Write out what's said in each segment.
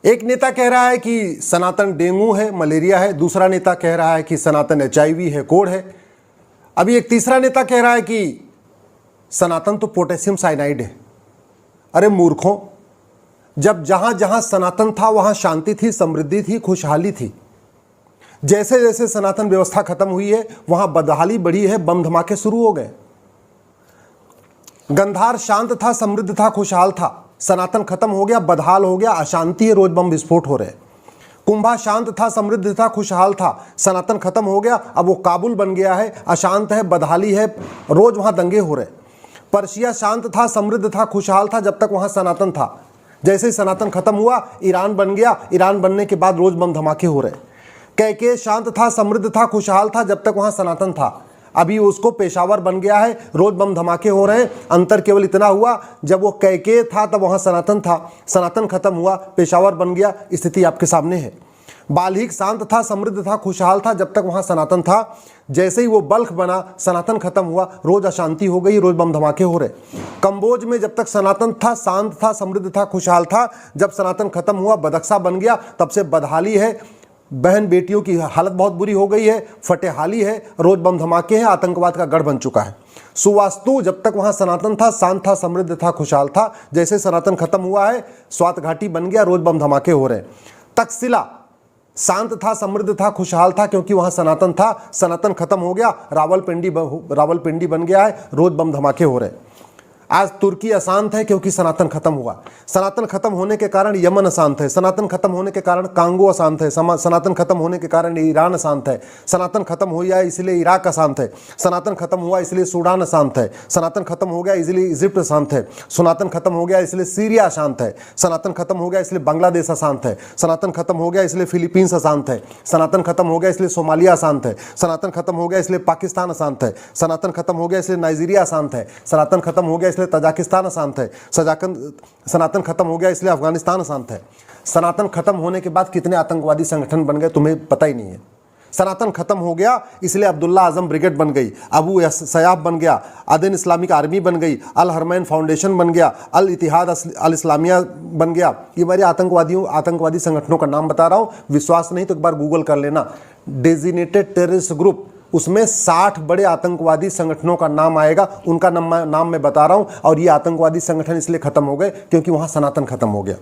एक नेता कह रहा है कि सनातन डेंगू है, मलेरिया है। दूसरा नेता कह रहा है कि सनातन HIV है, कोढ़ है। अभी एक तीसरा नेता कह रहा है कि सनातन तो पोटेशियम साइनाइड है। अरे मूर्खों, जब जहां जहां सनातन था वहां शांति थी, समृद्धि थी, खुशहाली थी। जैसे जैसे सनातन व्यवस्था खत्म हुई है वहां बदहाली बढ़ी है, बम धमाके शुरू हो गए। गंधार शांत था, समृद्ध था, खुशहाल था। सनातन खत्म हो गया, बदहाल हो गया, अशांति है, रोज बम विस्फोट हो रहे। कुंभा शांत था, समृद्ध था, खुशहाल था। सनातन खत्म हो गया, अब वो काबुल बन गया है, अशांत है, बदहाली है, रोज वहां दंगे हो रहे। पर्शिया शांत था, समृद्ध था, खुशहाल था जब तक वहां सनातन था। जैसे ही सनातन खत्म हुआ ईरान बन गया, ईरान बनने के बाद रोज बम धमाके हो रहे। कैके शांत था, समृद्ध था, खुशहाल था जब तक वहां सनातन था। अभी उसको पेशावर बन गया है, रोज बम धमाके हो रहे हैं। अंतर केवल इतना हुआ, जब वो कैके था तब वहां सनातन था, सनातन खत्म हुआ, पेशावर बन गया। स्थिति आपके सामने है। बाल्हिक शांत था, समृद्ध था, खुशहाल था जब तक वहां सनातन था। जैसे ही वो बल्ख बना, सनातन खत्म हुआ, रोज अशांति हो गई, रोज बम धमाके हो रहे। कंबोज में जब तक सनातन था, शांत था, समृद्ध था, खुशहाल था। जब सनातन खत्म हुआ, बदख्शा बन गया, तब से बदहाली है, बहन बेटियों की हालत बहुत बुरी हो गई है, फटेहाली है, रोज बम धमाके हैं, आतंकवाद का गढ़ बन चुका है। सुवास्तु जब तक वहां सनातन था, शांत था, समृद्ध था, खुशहाल था। जैसे सनातन खत्म हुआ है, स्वात घाटी बन गया, रोज बम धमाके हो रहे हैं। तक्षशिला शांत था, समृद्ध था, खुशहाल था, क्योंकि वहां सनातन था। सनातन खत्म हो गया, रावलपिंडी बन गया है, रोज बम धमाके हो रहे हैं। आज तुर्की अशांत है क्योंकि सनातन खत्म हुआ। सनातन खत्म होने के कारण यमन अशांत है। सनातन खत्म होने के कारण कांगो अशांत है। सनातन खत्म होने के कारण ईरान अशांत है। सनातन खत्म हो गया इसलिए इराक अशांत है। सनातन खत्म हुआ इसलिए सूडान अशांत है। सनातन खत्म हो गया इसलिए इजिप्ट अशांत है। सनातन खत्म हो गया इसलिए सीरिया अशांत है। सनातन खत्म हो गया इसलिए बांग्लादेश अशांत है। सनातन खत्म हो गया इसलिए फिलीपींस अशांत है। सनातन खत्म हो गया इसलिए सोमालिया अशांत है। सनातन खत्म हो गया इसलिए पाकिस्तान अशांत है। सनातन खत्म हो गया इसलिए नाइजीरिया अशांत है। सनातन खत्म हो गया इसलिए तजाकिस्तान अशांत है। सनातन खत्म हो गया इसलिए अफगानिस्तान अशांत है। सनातन खत्म होने के बाद कितने आतंकवादी संगठन बन गए तुम्हें पता ही नहीं है। सनातन खत्म हो गया इसलिए अब्दुल्ला आजम ब्रिगेड बन गई, अबू सयाफ बन गया, अदन इस्लामिक आर्मी बन गई, अल हरमैन फाउंडेशन बन गया, अल इतिहाद अल इस्लामिया बन गया। ये मेरे आतंकवादी संगठनों का नाम बता रहा हूँ, विश्वास नहीं तो एक बार गूगल कर लेना। डेजिग्नेटेड टेररिस्ट ग्रुप, उसमें 60 बड़े आतंकवादी संगठनों का नाम आएगा, उनका नाम मैं बता रहा हूं। और ये आतंकवादी संगठन इसलिए खत्म हो गए क्योंकि वहां सनातन खत्म हो गया।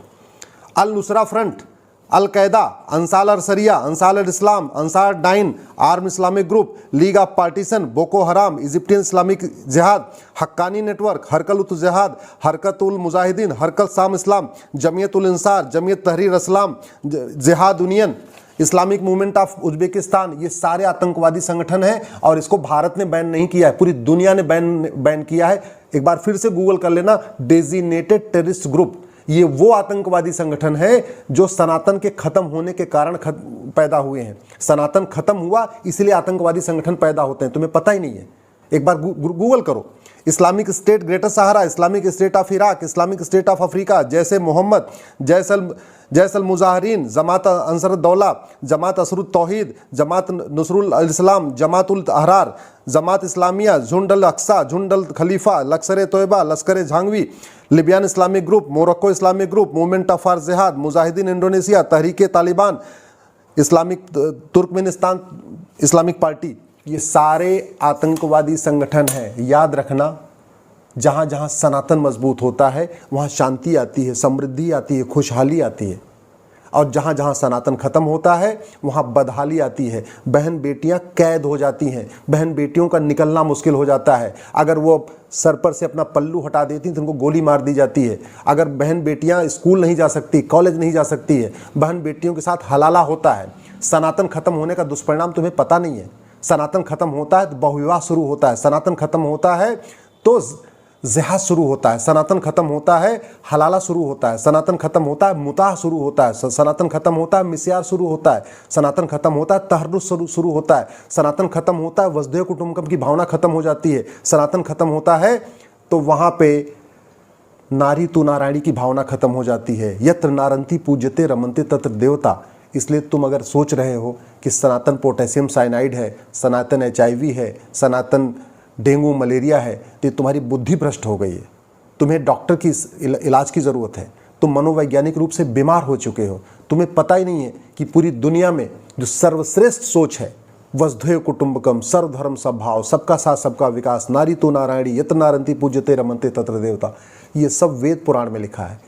अल नुसरा फ्रंट, अल कैदा, Ansar al Sharia, Ansar al Islam, Ansar Dine, arm Islamic group, league of partition, Boko Haram, Egyptian Islamic jihad, Haqqani network, हरकत उल जिहाद, हरकत उल मुजाहिदीन, हरकत शाम इस्लाम, जमीयत उल इंसार, जमीयत तहरीर इस्लाम, जिहाद union, Islamic movement of Uzbekistan, ये सारे आतंकवादी संगठन हैं। और इसको भारत ने बैन नहीं किया है, पूरी दुनिया ने बैन किया है। एक बार फिर से गूगल कर लेना, डेजिग्नेटेड टेररिस्ट ग्रुप। ये वो आतंकवादी संगठन है जो सनातन के खत्म होने के कारण पैदा हुए हैं। सनातन खत्म हुआ इसलिए आतंकवादी संगठन पैदा होते हैं, तुम्हें पता ही नहीं है। एक बार गूगल करो। Islamic state greater Sahara, Islamic state of Iraq, Islamic state of Africa, जैसे मोहम्मद, जैसल मुजाहरीन, जमात अंसर दौला, जमात असरुत तौहीद, जमात नुसरुल इस्लाम, जमात उल अहरार, जमात इस्लामिया, झुंड अल अक्सा, झुंड अल खलीफा, Lashkar Toiba, Lashkar Jhangvi, Libyan Islamic group, Morocco Islamic group, movement of for jihad, mujahideen Indonesia, Tehreek Taliban, Islamic Turkmenistan Islamic party, ये सारे आतंकवादी संगठन हैं। याद रखना, जहाँ जहाँ सनातन मजबूत होता है वहाँ शांति आती है, समृद्धि आती है, खुशहाली आती है। और जहाँ जहाँ सनातन खत्म होता है वहाँ बदहाली आती है। बहन बेटियाँ कैद हो जाती हैं, बहन बेटियों का निकलना मुश्किल हो जाता है। अगर वो सर पर से अपना पल्लू हटा देती तो उनको गोली मार दी जाती है। अगर बहन बेटियाँ स्कूल नहीं जा सकती, कॉलेज नहीं जा सकती है, बहन बेटियों के साथ हलाला होता है। सनातन खत्म होने का दुष्परिणाम तुम्हें पता नहीं है। सनातन खत्म होता है तो बहुविवाह शुरू होता है। सनातन खत्म होता है तो जिहाद शुरू होता है। सनातन खत्म होता है हलाला शुरू होता है। सनातन खत्म होता है मुताह शुरू होता है। सनातन खत्म होता है मिस्यार शुरू होता है। सनातन खत्म होता है तहर्रुस शुरू होता है। सनातन खत्म होता है वसुधैव कुटुंबकम की भावना खत्म हो जाती है। सनातन खत्म होता है तो वहाँ पे नारी तू नारायणी की भावना खत्म हो जाती है। यत्र नारंती पूज्यते रमनते तत्र देवता। इसलिए तुम अगर सोच रहे हो कि सनातन पोटेशियम साइनाइड है, सनातन HIV है, सनातन डेंगू मलेरिया है, तो तुम्हारी बुद्धि भ्रष्ट हो गई है। तुम्हें डॉक्टर की इलाज की ज़रूरत है। तुम मनोवैज्ञानिक रूप से बीमार हो चुके हो। तुम्हें पता ही नहीं है कि पूरी दुनिया में जो सर्वश्रेष्ठ सोच है, वसुधैव कुटुंबकम, सर्वधर्म समभाव, सबका साथ सबका विकास, नारी तो नारायणी, यत नारंती पूज्यते रमन्ते तत्र देवता, ये सब वेद पुराण में लिखा है।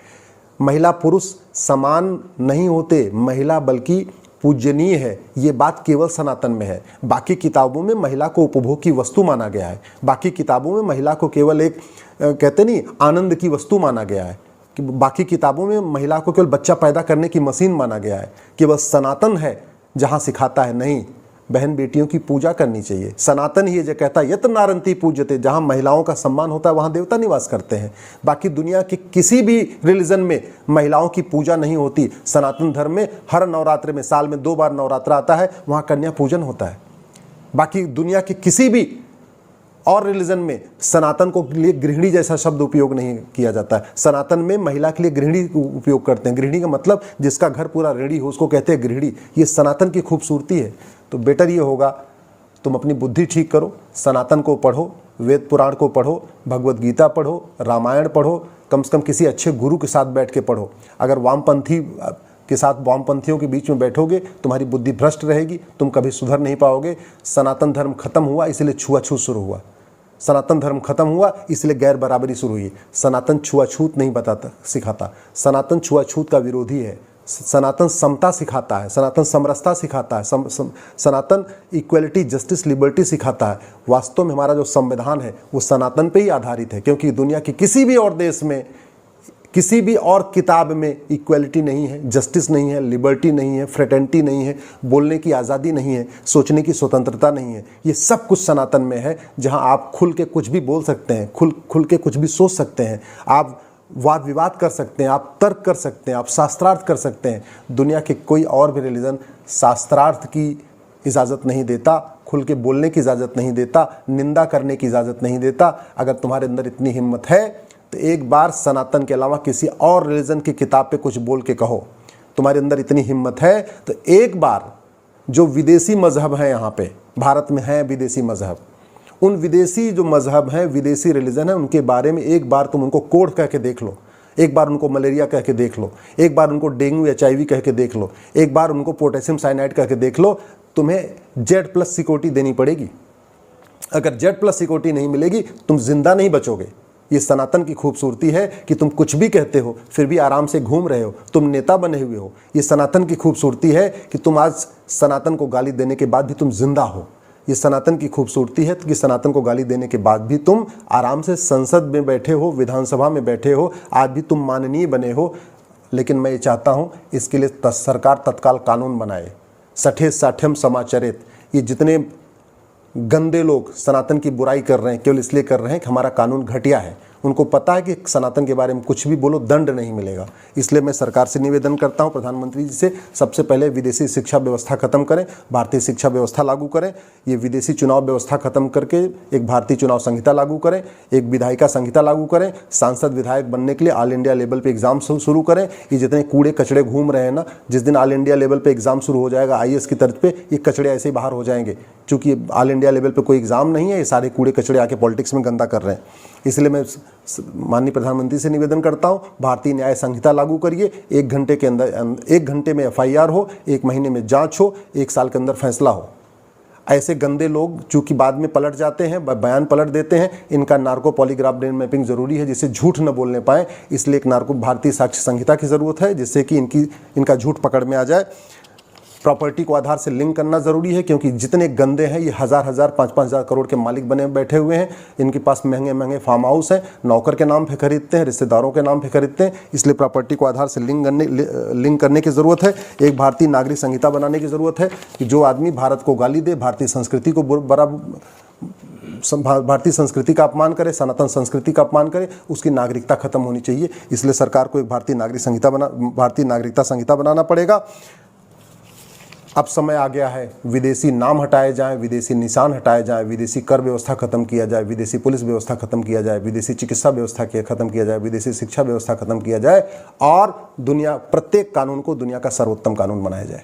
महिला पुरुष समान नहीं होते, महिला बल्कि पूजनीय है, ये बात केवल सनातन में है। बाकी किताबों में महिला को उपभोग की वस्तु माना गया है। बाकी किताबों में महिला को केवल एक कहते नहीं आनंद की वस्तु माना गया है। कि बाकी किताबों में महिला को केवल बच्चा पैदा करने की मशीन माना गया है। केवल सनातन है जहाँ सिखाता है नहीं, बहन बेटियों की पूजा करनी चाहिए। सनातन ही जो कहता है यत नारंती पूज्यते, जहाँ महिलाओं का सम्मान होता है वहाँ देवता निवास करते हैं। बाकी दुनिया के किसी भी रिलीजन में महिलाओं की पूजा नहीं होती। सनातन धर्म में हर नवरात्र में, साल में 2 बार नवरात्र आता है, वहाँ कन्या पूजन होता है। बाकी दुनिया के किसी भी और रिलीजन में सनातन को लिए गृहिणी जैसा शब्द उपयोग नहीं किया जाता है। सनातन में महिला के लिए गृहिणी उपयोग करते हैं। गृहिणी का मतलब जिसका घर पूरा रेडी हो उसको कहते हैं गृहिणी। ये सनातन की खूबसूरती है। तो बेटर ये होगा तुम अपनी बुद्धि ठीक करो, सनातन को पढ़ो, वेद पुराण को पढ़ो, भगवत गीता पढ़ो, रामायण पढ़ो, कम से कम किसी अच्छे गुरु के साथ बैठ के पढ़ो। अगर वामपंथी के साथ वामपंथियों के बीच में बैठोगे तुम्हारी बुद्धि भ्रष्ट रहेगी, तुम कभी सुधर नहीं पाओगे। सनातन धर्म खत्म हुआ इसलिए छुआछूत शुरू हुआ। सनातन धर्म खत्म हुआ इसलिए गैर बराबरी शुरू हुई। सनातन छुआछूत नहीं बताता सिखाता, सनातन छुआछूत का विरोधी है। सनातन समता सिखाता है, सनातन समरसता सिखाता है, सनातन इक्वलिटी, जस्टिस, लिबर्टी सिखाता है। वास्तव में हमारा जो संविधान है वो सनातन पे ही आधारित है, क्योंकि दुनिया के किसी भी और देश में, किसी भी और किताब में इक्वलिटी नहीं है, जस्टिस नहीं है, लिबर्टी नहीं है, फ्रेटर्निटी नहीं है, बोलने की आज़ादी नहीं है, सोचने की स्वतंत्रता नहीं है। ये सब कुछ सनातन में है, जहां आप खुल के कुछ भी बोल सकते हैं, खुल के कुछ भी सोच सकते हैं, आप वाद विवाद कर सकते हैं, आप तर्क कर सकते हैं, आप शास्त्रार्थ कर सकते हैं। दुनिया के कोई और भी रिलीजन शास्त्रार्थ की इजाज़त नहीं देता, खुल के बोलने की इजाज़त नहीं देता, निंदा करने की इजाज़त नहीं देता। अगर तुम्हारे अंदर इतनी हिम्मत है तो एक बार सनातन के अलावा किसी और रिलीजन की किताब पे कुछ बोल के कहो। तुम्हारे अंदर इतनी हिम्मत है तो एक बार जो विदेशी मजहब है, यहाँ पे भारत में है विदेशी मजहब, उन विदेशी जो मजहब हैं, विदेशी रिलीजन है, उनके बारे में एक बार तुम उनको कोड कह के देख लो, एक बार उनको मलेरिया कह के देख लो, एक बार उनको डेंगू HIV कह के देख लो, एक बार उनको पोटेशियम साइनाइड कह के देख लो। तुम्हें Z+ सिक्योरिटी देनी पड़ेगी। अगर Z+ सिक्योरिटी नहीं मिलेगी तुम जिंदा नहीं बचोगे। ये सनातन की खूबसूरती है कि तुम कुछ भी कहते हो फिर भी आराम से घूम रहे हो, तुम नेता बने हुए हो। ये सनातन की खूबसूरती है कि तुम आज सनातन को गाली देने के बाद भी तुम जिंदा हो। ये सनातन की खूबसूरती है कि सनातन को गाली देने के बाद भी तुम आराम से संसद में बैठे हो, विधानसभा में बैठे हो, आज भी तुम माननीय बने हो। लेकिन मैं ये चाहता हूँ इसके लिए सरकार तत्काल कानून बनाए। सठे साठ्यम समाचरित, ये जितने गंदे लोग सनातन की बुराई कर रहे हैं केवल इसलिए कर रहे हैं कि हमारा कानून घटिया है। उनको पता है कि सनातन के बारे में कुछ भी बोलो दंड नहीं मिलेगा। इसलिए मैं सरकार से निवेदन करता हूं, प्रधानमंत्री जी से, सबसे पहले विदेशी शिक्षा व्यवस्था खत्म करें, भारतीय शिक्षा व्यवस्था लागू करें। ये विदेशी चुनाव व्यवस्था खत्म करके एक भारतीय चुनाव संहिता लागू करें, एक विधायिका संहिता लागू करें, सांसद विधायक बनने के लिए ऑल इंडिया लेवल पे एग्जाम शुरू करें। ये जितने कूड़े कचड़े घूम रहे हैं ना, जिस दिन ऑल इंडिया लेवल पे एग्जाम शुरू हो जाएगा IAS की तर्ज पे, ये कचड़े ऐसे ही बाहर हो जाएंगे। चूंकि ऑल इंडिया लेवल पे कोई एग्जाम नहीं है, ये सारे कूड़े कचड़े आके पॉलिटिक्स में गंदा कर रहे हैं। इसलिए मैं माननीय प्रधानमंत्री से निवेदन करता हूं, भारतीय न्याय संहिता लागू करिए। 1 घंटे के अंदर, 1 घंटे में FIR हो, 1 महीने में जांच हो, 1 साल के अंदर फैसला हो। ऐसे गंदे लोग चूंकि बाद में पलट जाते हैं, बयान पलट देते हैं, इनका नार्को पॉलीग्राफ ब्रेन मैपिंग जरूरी है जिससे झूठ न बोलने पाए। इसलिए एक नार्को भारतीय साक्ष्य संहिता की जरूरत है जिससे कि इनका झूठ पकड़ में आ जाए। प्रॉपर्टी को आधार से लिंक करना जरूरी है, क्योंकि जितने गंदे हैं ये 1000-1000, 5-5 करोड़ के मालिक बने बैठे हुए हैं। इनके पास महंगे महंगे फार्म हाउस हैं, नौकर के नाम पे खरीदते हैं, रिश्तेदारों के नाम पे खरीदते हैं। इसलिए प्रॉपर्टी को आधार से लिंक करने की ज़रूरत है। एक भारतीय नागरिक संहिता बनाने की ज़रूरत है कि जो आदमी भारत को गाली दे, भारतीय संस्कृति को भारतीय संस्कृति का अपमान करे, सनातन संस्कृति का अपमान करे, उसकी नागरिकता खत्म होनी चाहिए। इसलिए सरकार को एक भारतीय नागरिकता संहिता बनाना पड़ेगा। अब समय आ गया है विदेशी नाम हटाए जाएं, विदेशी निशान हटाए जाएं, विदेशी कर व्यवस्था खत्म किया जाए, विदेशी पुलिस व्यवस्था खत्म किया जाए, विदेशी चिकित्सा व्यवस्था खत्म किया जाए, विदेशी शिक्षा व्यवस्था खत्म किया जाए और प्रत्येक कानून को दुनिया का सर्वोत्तम कानून बनाया जाए।